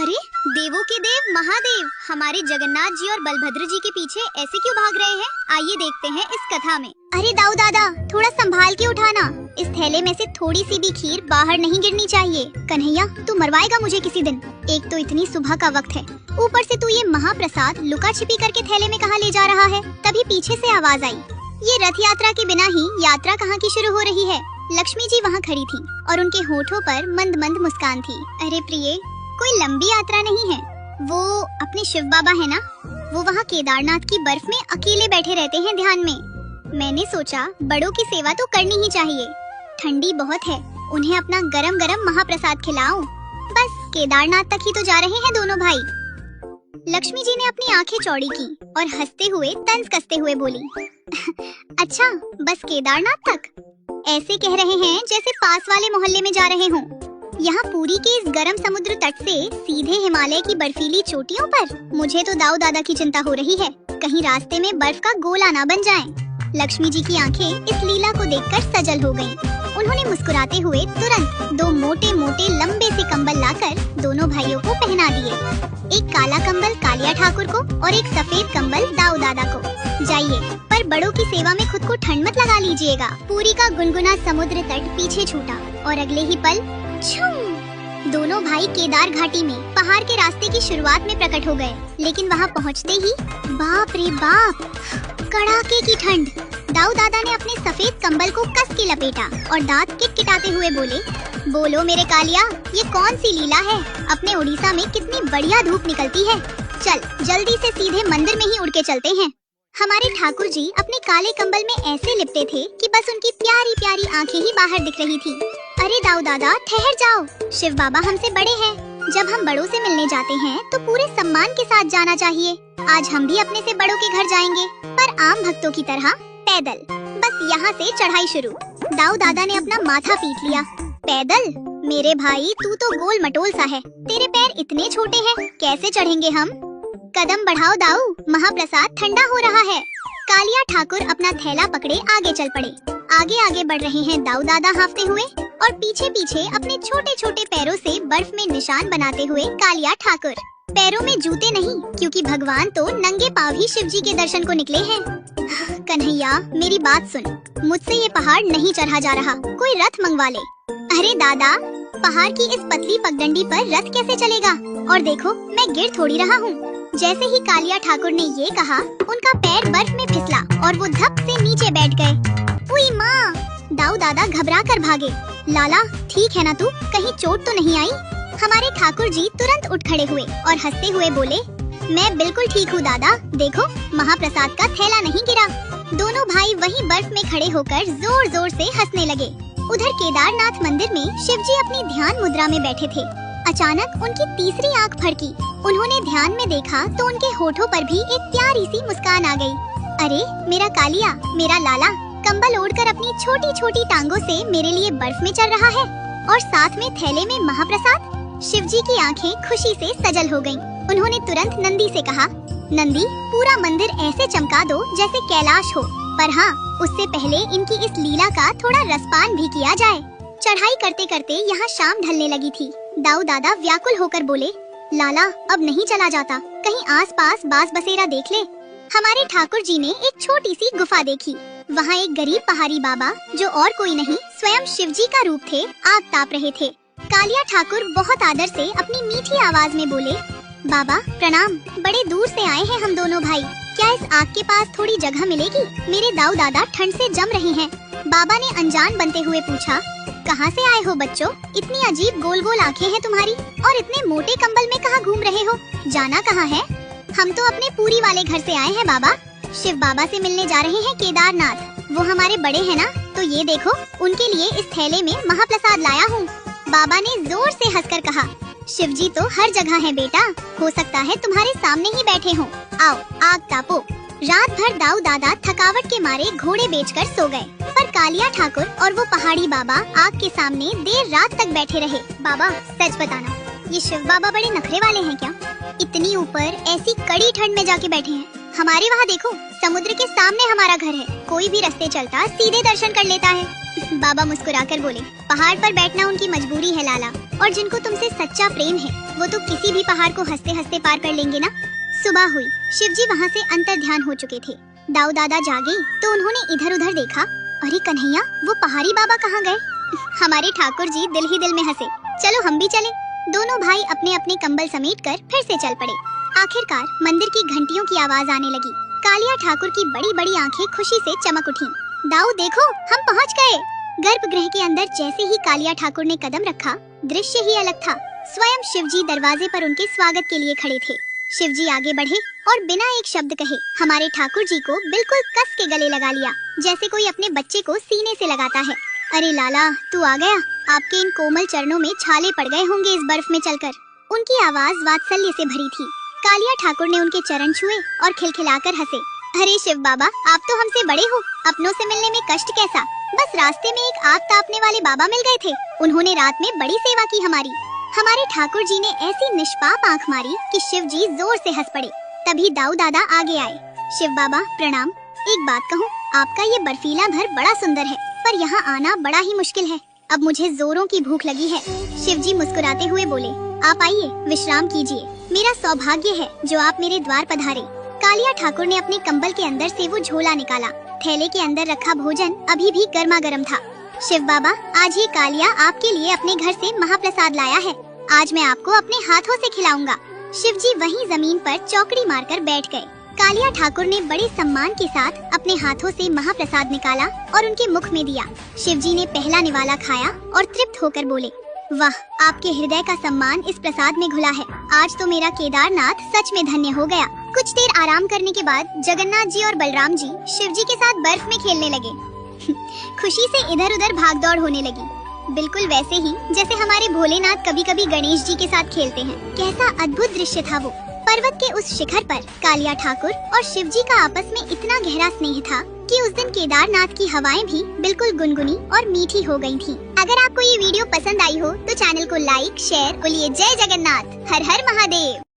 अरे देवों के देव महादेव हमारे जगन्नाथ जी और बलभद्र जी के पीछे ऐसे क्यों भाग रहे हैं? आइए देखते हैं इस कथा में। अरे दाऊ दादा, थोड़ा संभाल के उठाना। इस थैले में से थोड़ी सी भी खीर बाहर नहीं गिरनी चाहिए। कन्हैया, तू मरवाएगा मुझे किसी दिन। एक तो इतनी सुबह का वक्त है, ऊपर से तू ये महाप्रसाद लुका छिपी करके थैले में कहाँ ले जा रहा है? तभी पीछे से आवाज आई। ये रथ यात्रा के बिना ही यात्रा कहाँ की शुरू हो रही है? लक्ष्मी जी वहाँ खड़ी थी और उनके होठों पर मंद मंद मुस्कान थी। अरे प्रिये, कोई लंबी यात्रा नहीं है। वो अपने शिव बाबा है ना, वो वहाँ केदारनाथ की बर्फ में अकेले बैठे रहते हैं ध्यान में। मैंने सोचा बड़ों की सेवा तो करनी ही चाहिए। ठंडी बहुत है, उन्हें अपना गरम गरम महाप्रसाद खिलाऊं। बस केदारनाथ तक ही तो जा रहे हैं दोनों भाई। लक्ष्मी जी ने अपनी आंखें चौड़ी की और हंसते हुए तंज कसते हुए बोली, अच्छा बस केदारनाथ तक? ऐसे कह रहे हैं जैसे पास वाले मोहल्ले में जा रहे हों। यहाँ पुरी के इस गर्म समुद्र तट से सीधे हिमालय की बर्फीली चोटियों पर? मुझे तो दाऊ दादा की चिंता हो रही है, कहीं रास्ते में बर्फ का गोला ना बन जाए। लक्ष्मी जी की आंखें इस लीला को देखकर सजल हो गईं। उन्होंने मुस्कुराते हुए तुरंत दो मोटे मोटे लंबे से कंबल लाकर दोनों भाइयों को पहना दिए। एक काला कंबल कालिया ठाकुर को और एक सफेद कंबल दाऊ दादा को। जाइए, पर बड़ों की सेवा में खुद को ठंड मत लगा लीजिएगा। पुरी का गुनगुना समुद्र तट पीछे छूटा और अगले ही पल छूं, दोनों भाई केदार घाटी में पहाड़ के रास्ते की शुरुआत में प्रकट हो गए। लेकिन वहाँ पहुँचते ही बाप रे बाप, कड़ाके की ठंड। दाऊ दादा ने अपने सफेद कंबल को कस के लपेटा और दांत किटकिटाते हुए बोले, बोलो मेरे कालिया, ये कौन सी लीला है? अपने उड़ीसा में कितनी बढ़िया धूप निकलती है। चल जल्दी से सीधे मंदिर में ही उड़ के चलते हैं। हमारे ठाकुर जी अपने काले कंबल में ऐसे लिपटे थे कि बस उनकी प्यारी प्यारी आंखें ही बाहर दिख रही थी। अरे दाऊ दादा, ठहर जाओ, शिव बाबा हमसे बड़े हैं। जब हम बड़ों से मिलने जाते हैं तो पूरे सम्मान के साथ जाना चाहिए। आज हम भी अपने से बड़ों के घर जाएंगे, पर आम भक्तों की तरह पैदल। बस यहाँ से चढ़ाई शुरू। दाऊ दादा ने अपना माथा पीट लिया। पैदल? मेरे भाई, तू तो गोल मटोल सा है, तेरे पैर इतने छोटे हैं, कैसे चढ़ेंगे हम? कदम बढ़ाओ दाऊ, महाप्रसाद ठंडा हो रहा है। कालिया ठाकुर अपना थैला पकड़े आगे चल पड़े। आगे आगे बढ़ रहे हैं दाऊ दादा हांफते हुए और पीछे पीछे अपने छोटे छोटे पैरों से बर्फ में निशान बनाते हुए कालिया ठाकुर। पैरों में जूते नहीं, क्योंकि भगवान तो नंगे पांव ही शिव जी के दर्शन को निकले हैं। कन्हैया, मेरी बात सुन, मुझसे ये पहाड़ नहीं चढ़ा जा रहा, कोई रथ मंगवा ले। अरे दादा, पहाड़ की इस पतली पगडंडी पर रथ कैसे चलेगा? और देखो, मैं गिर थोड़ी रहा हूँ। जैसे ही कालिया ठाकुर ने ये कहा, उनका पैर बर्फ में फिसला और वो धप से नीचे बैठ गए। उई माँ! दाऊ दादा घबरा कर भागे। लाला, ठीक है ना तू? कहीं चोट तो नहीं आई? हमारे ठाकुर जी तुरंत उठ खड़े हुए और हंसते हुए बोले, मैं बिल्कुल ठीक हूँ दादा, देखो महाप्रसाद का थैला नहीं गिरा। दोनों भाई वहीं बर्फ में खड़े होकर जोर जोर से हंसने लगे। उधर केदारनाथ मंदिर में शिव जी अपनी ध्यान मुद्रा में बैठे थे। अचानक उनकी तीसरी आंख फड़की। उन्होंने ध्यान में देखा तो उनके होठों पर भी एक प्यारी सी मुस्कान आ गई। अरे मेरा कालिया, मेरा लाला, कंबल ओढ़कर अपनी छोटी छोटी टांगों से मेरे लिए बर्फ में चल रहा है और साथ में थैले में महाप्रसाद। शिव जी की आंखें खुशी से सजल हो गईं। उन्होंने तुरंत नंदी से कहा, नंदी, पूरा मंदिर ऐसे चमका दो जैसे कैलाश हो, पर हाँ, उससे पहले इनकी इस लीला का थोड़ा रसपान भी किया जाए। चढ़ाई करते करते यहाँ शाम ढलने लगी थी। दाऊ दादा व्याकुल होकर बोले, लाला, अब नहीं चला जाता, कहीं आसपास बास बसेरा देख ले। हमारे ठाकुर जी ने एक छोटी सी गुफा देखी। वहाँ एक गरीब पहाड़ी बाबा, जो और कोई नहीं स्वयं शिव जी का रूप थे, आग ताप रहे थे। कालिया ठाकुर बहुत आदर से अपनी मीठी आवाज में बोले, बाबा प्रणाम, बड़े दूर से आए हैं हम दोनों भाई, क्या इस आग के पास थोड़ी जगह मिलेगी? मेरे दाऊ दादा ठंड से जम रहे हैं। बाबा ने अनजान बनते हुए पूछा, कहाँ से आए हो बच्चों? इतनी अजीब गोल गोल आँखें हैं तुम्हारी और इतने मोटे कंबल में कहाँ घूम रहे हो? जाना कहाँ है? हम तो अपने पूरी वाले घर से आए हैं बाबा। शिव बाबा से मिलने जा रहे हैं केदारनाथ। वो हमारे बड़े हैं ना, तो ये देखो, उनके लिए इस थैले में महाप्रसाद लाया हूँ। बाबा ने जोर से हंसकर कहा, शिव जी तो हर जगह है बेटा, हो सकता है तुम्हारे सामने ही बैठे हों। आओ आग तापो। रात भर दाऊ दादा थकावट के मारे घोड़े बेचकर सो गए, पर कालिया ठाकुर और वो पहाड़ी बाबा आग के सामने देर रात तक बैठे रहे। बाबा, सच बताना, ये शिव बाबा बड़े नखरे वाले हैं क्या? इतनी ऊपर ऐसी कड़ी ठंड में जाके बैठे हैं। हमारे वहाँ देखो, समुद्र के सामने हमारा घर है, कोई भी रास्ते चलता सीधे दर्शन कर लेता है। बाबा मुस्कुराकर बोले, पहाड़ पर बैठना उनकी मजबूरी है लाला, और जिनको तुमसे सच्चा प्रेम है वो तो किसी भी पहाड़ को हंसते हंसते पार कर लेंगे ना। सुबह हुई, शिवजी वहाँ से अंतर ध्यान हो चुके थे। दाऊ दादा जागे तो उन्होंने इधर उधर देखा। अरे कन्हैया, वो पहाड़ी बाबा कहाँ गए? हमारे ठाकुर जी दिल ही दिल में हंसे। चलो हम भी चले। दोनों भाई अपने अपने कंबल समेटकर फिर से चल पड़े। आखिरकार मंदिर की घंटियों की आवाज आने लगी। कालिया ठाकुर की बड़ी बड़ी आंखें खुशी से चमक उठी। दाऊ देखो, हम पहुँच गए। गर्भगृह के अंदर जैसे ही कालिया ठाकुर ने कदम रखा, दृश्य ही अलग था। स्वयं शिवजी दरवाजे पर उनके स्वागत के लिए खड़े थे। शिवजी आगे बढ़े और बिना एक शब्द कहे हमारे ठाकुर जी को बिल्कुल कस के गले लगा लिया, जैसे कोई अपने बच्चे को सीने से लगाता है। अरे लाला, तू आ गया। आपके इन कोमल चरणों में छाले पड़ गए होंगे इस बर्फ में चलकर। उनकी आवाज वात्सल्य से भरी थी। कालिया ठाकुर ने उनके चरण छुए और खिलखिलाकर हंसे। अरे शिव बाबा, आप तो हमसे बड़े हो, अपनों से मिलने में कष्ट कैसा। बस रास्ते में एक आग तापने वाले बाबा मिल गए थे, उन्होंने रात में बड़ी सेवा की हमारी। हमारे ठाकुर जी ने ऐसी निष्पाप आंख मारी कि शिव जी जोर से हंस पड़े। तभी दाऊ दादा आगे आए। शिव बाबा प्रणाम। एक बात कहूँ, आपका ये बर्फीला घर बड़ा सुंदर है, पर यहाँ आना बड़ा ही मुश्किल है। अब मुझे जोरों की भूख लगी है। शिव जी मुस्कुराते हुए बोले, आप आइए, विश्राम कीजिए। मेरा सौभाग्य है जो आप मेरे द्वार पधारे। कालिया ठाकुर ने अपने कंबल के अंदर से वो झोला निकाला। थैले के अंदर रखा भोजन अभी भी गर्मा गर्म था। शिव बाबा, आज ये कालिया आपके लिए अपने घर से महाप्रसाद लाया है। आज मैं आपको अपने हाथों से खिलाऊंगा। शिव जी वहीं जमीन पर चौकड़ी मारकर बैठ गए। कालिया ठाकुर ने बड़े सम्मान के साथ अपने हाथों से महाप्रसाद निकाला और उनके मुख में दिया। शिव जी ने पहला निवाला खाया और तृप्त होकर बोले, वाह, आपके हृदय का सम्मान इस प्रसाद में घुला है। आज तो मेरा केदारनाथ सच में धन्य हो गया। कुछ देर आराम करने के बाद जगन्नाथ जी और बलराम जी शिव जी के साथ बर्फ में खेलने लगे। खुशी से इधर उधर भागदौड़ होने लगी, बिल्कुल वैसे ही जैसे हमारे भोलेनाथ कभी कभी गणेश जी के साथ खेलते हैं। कैसा अद्भुत दृश्य था वो। पर्वत के उस शिखर पर कालिया ठाकुर और शिव जी का आपस में इतना गहरा स्नेह था कि उस दिन केदारनाथ की हवाएं भी बिल्कुल गुनगुनी और मीठी हो गई थीं। अगर आपको ये वीडियो पसंद आई हो तो चैनल को लाइक, शेयर, बोलिए जय जगन्नाथ, हर हर महादेव।